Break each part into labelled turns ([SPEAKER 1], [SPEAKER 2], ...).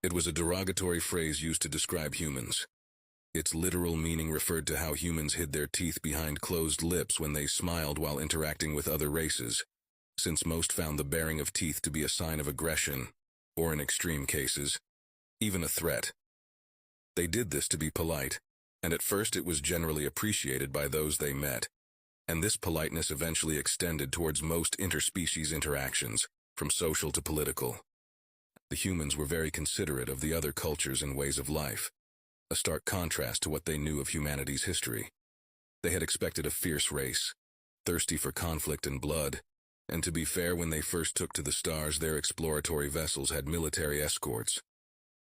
[SPEAKER 1] It was a derogatory phrase used to describe humans. Its literal meaning referred to how humans hid their teeth behind closed lips when they smiled while interacting with other races, since most found the baring of teeth to be a sign of aggression, or in extreme cases, even a threat. They did this to be polite, and at first it was generally appreciated by those they met, and this politeness eventually extended towards most interspecies interactions, from social to political. The humans were very considerate of the other cultures and ways of life, a stark contrast to what they knew of humanity's history. They had expected a fierce race, thirsty for conflict and blood, and to be fair, when they first took to the stars, their exploratory vessels had military escorts.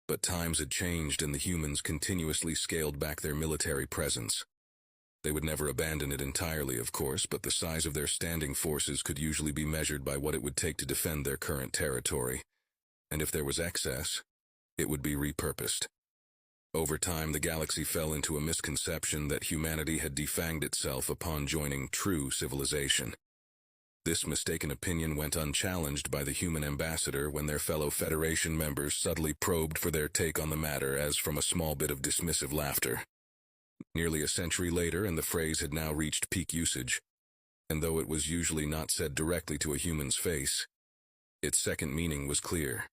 [SPEAKER 1] But times had changed and the humans continuously scaled back their military presence. They would never abandon it entirely, of course, but the size of their standing forces could usually be measured by what it would take to defend their current territory, and if there was excess, it would be repurposed. Over time, the galaxy fell into a misconception that humanity had defanged itself upon joining true civilization. This mistaken opinion went unchallenged by the human ambassador when their fellow Federation members subtly probed for their take on the matter, as from a small bit of dismissive laughter. Nearly a century later, and the phrase had now reached peak usage, and though it was usually not said directly to a human's face, its second meaning was clear.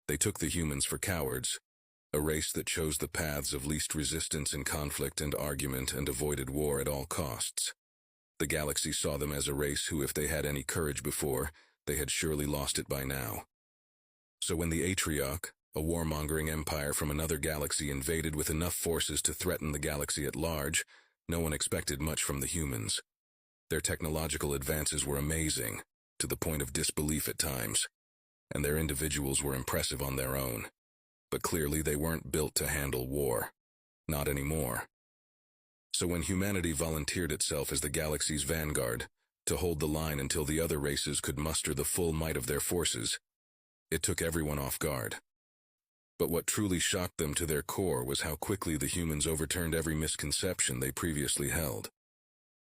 [SPEAKER 1] They took the humans for cowards, a race that chose the paths of least resistance in conflict and argument and avoided war at all costs. The galaxy saw them as a race who, if they had any courage before, they had surely lost it by now. So when the Atrioc, a warmongering empire from another galaxy, invaded with enough forces to threaten the galaxy at large, no one expected much from the humans. Their technological advances were amazing, to the point of disbelief at times, and their individuals were impressive on their own. But clearly they weren't built to handle war. Not anymore. So when humanity volunteered itself as the galaxy's vanguard, to hold the line until the other races could muster the full might of their forces, it took everyone off guard. But what truly shocked them to their core was how quickly the humans overturned every misconception they previously held.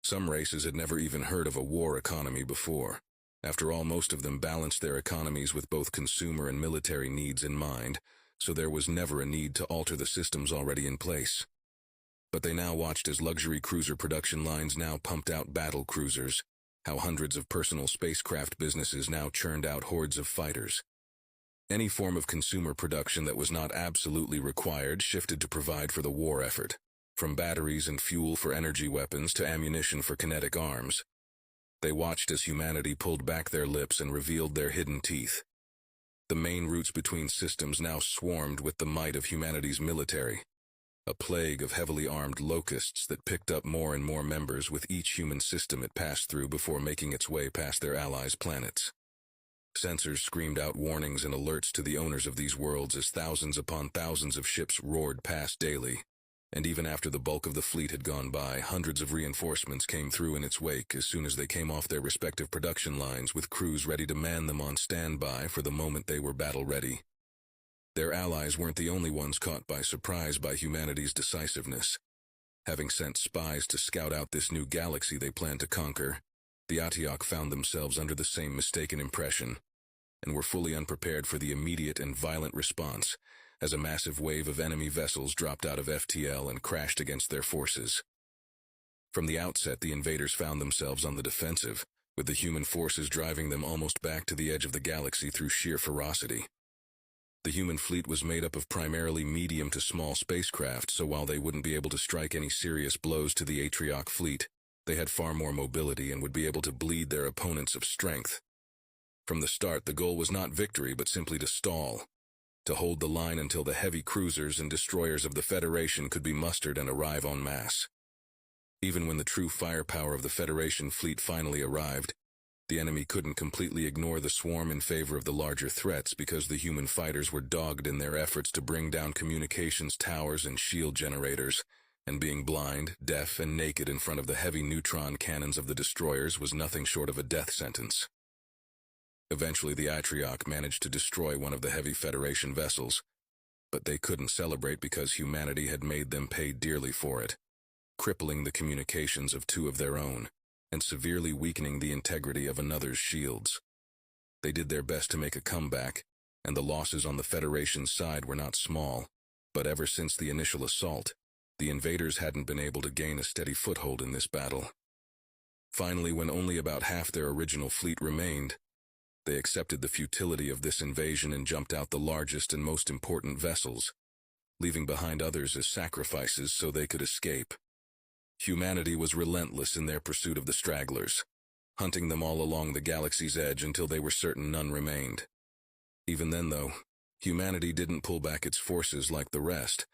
[SPEAKER 1] Some races had never even heard of a war economy before. After all, most of them balanced their economies with both consumer and military needs in mind, so there was never a need to alter the systems already in place. But they now watched as luxury cruiser production lines now pumped out battle cruisers, how hundreds of personal spacecraft businesses now churned out hordes of fighters. Any form of consumer production that was not absolutely required shifted to provide for the war effort, from batteries and fuel for energy weapons to ammunition for kinetic arms. They watched as humanity pulled back their lips and revealed their hidden teeth. The main routes between systems now swarmed with the might of humanity's military, a plague of heavily armed locusts that picked up more and more members with each human system it passed through before making its way past their allies' planets. Sensors screamed out warnings and alerts to the owners of these worlds as thousands upon thousands of ships roared past daily, and even after the bulk of the fleet had gone by, hundreds of reinforcements came through in its wake as soon as they came off their respective production lines, with crews ready to man them on standby for the moment they were battle-ready. Their allies weren't the only ones caught by surprise by humanity's decisiveness. Having sent spies to scout out this new galaxy they planned to conquer, the Atrioc found themselves under the same mistaken impression, and were fully unprepared for the immediate and violent response, as a massive wave of enemy vessels dropped out of FTL and crashed against their forces. From the outset, the invaders found themselves on the defensive, with the human forces driving them almost back to the edge of the galaxy through sheer ferocity. The human fleet was made up of primarily medium to small spacecraft, so while they wouldn't be able to strike any serious blows to the Atrioc fleet, they had far more mobility and would be able to bleed their opponents of strength. From the start, the goal was not victory, but simply to stall, to hold the line until the heavy cruisers and destroyers of the Federation could be mustered and arrive en masse. Even when the true firepower of the Federation fleet finally arrived, the enemy couldn't completely ignore the swarm in favor of the larger threats because the human fighters were dogged in their efforts to bring down communications towers and shield generators, and being blind, deaf, and naked in front of the heavy neutron cannons of the destroyers was nothing short of a death sentence. Eventually, the Atrioc managed to destroy one of the heavy Federation vessels, but they couldn't celebrate because humanity had made them pay dearly for it, crippling the communications of two of their own, and severely weakening the integrity of another's shields. They did their best to make a comeback, and the losses on the Federation's side were not small. But ever since the initial assault, the invaders hadn't been able to gain a steady foothold in this battle. Finally, when only about half their original fleet remained, they accepted the futility of this invasion and jumped out the largest and most important vessels, leaving behind others as sacrifices so they could escape. Humanity was relentless in their pursuit of the stragglers, hunting them all along the galaxy's edge until they were certain none remained. Even then, though, humanity didn't pull back its forces like the rest.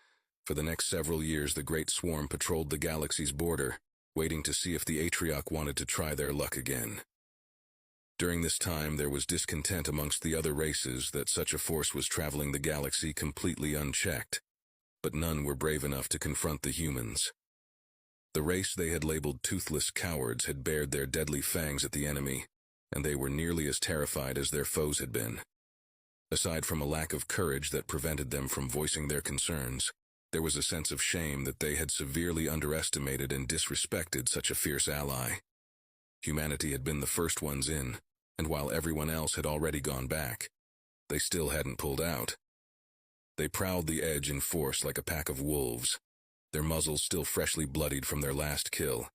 [SPEAKER 1] For the next several years, the Great Swarm patrolled the galaxy's border, waiting to see if the Atrioc wanted to try their luck again. During this time, there was discontent amongst the other races that such a force was traveling the galaxy completely unchecked, but none were brave enough to confront the humans. The race they had labeled toothless cowards had bared their deadly fangs at the enemy, and they were nearly as terrified as their foes had been. Aside from a lack of courage that prevented them from voicing their concerns, there was a sense of shame that they had severely underestimated and disrespected such a fierce ally. Humanity had been the first ones in, and while everyone else had already gone back, they still hadn't pulled out. They prowled the edge in force like a pack of wolves, their muzzles still freshly bloodied from their last kill,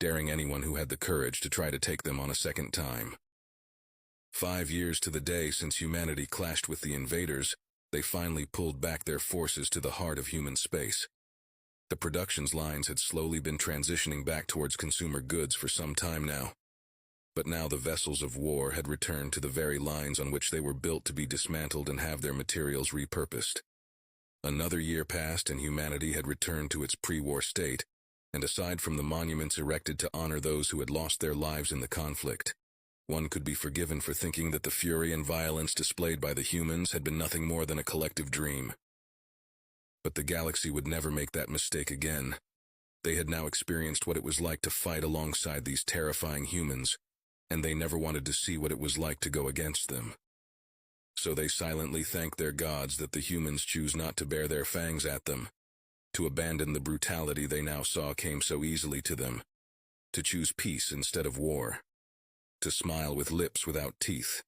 [SPEAKER 1] daring anyone who had the courage to try to take them on a second time. 5 years to the day since humanity clashed with the invaders, they finally pulled back their forces to the heart of human space. The production's lines had slowly been transitioning back towards consumer goods for some time now. But now the vessels of war had returned to the very lines on which they were built to be dismantled and have their materials repurposed. Another year passed and humanity had returned to its pre-war state, and aside from the monuments erected to honor those who had lost their lives in the conflict, one could be forgiven for thinking that the fury and violence displayed by the humans had been nothing more than a collective dream. But the galaxy would never make that mistake again. They had now experienced what it was like to fight alongside these terrifying humans, and they never wanted to see what it was like to go against them. So they silently thanked their gods that the humans choose not to bare their fangs at them, to abandon the brutality they now saw came so easily to them, to choose peace instead of war, to smile with lips without teeth,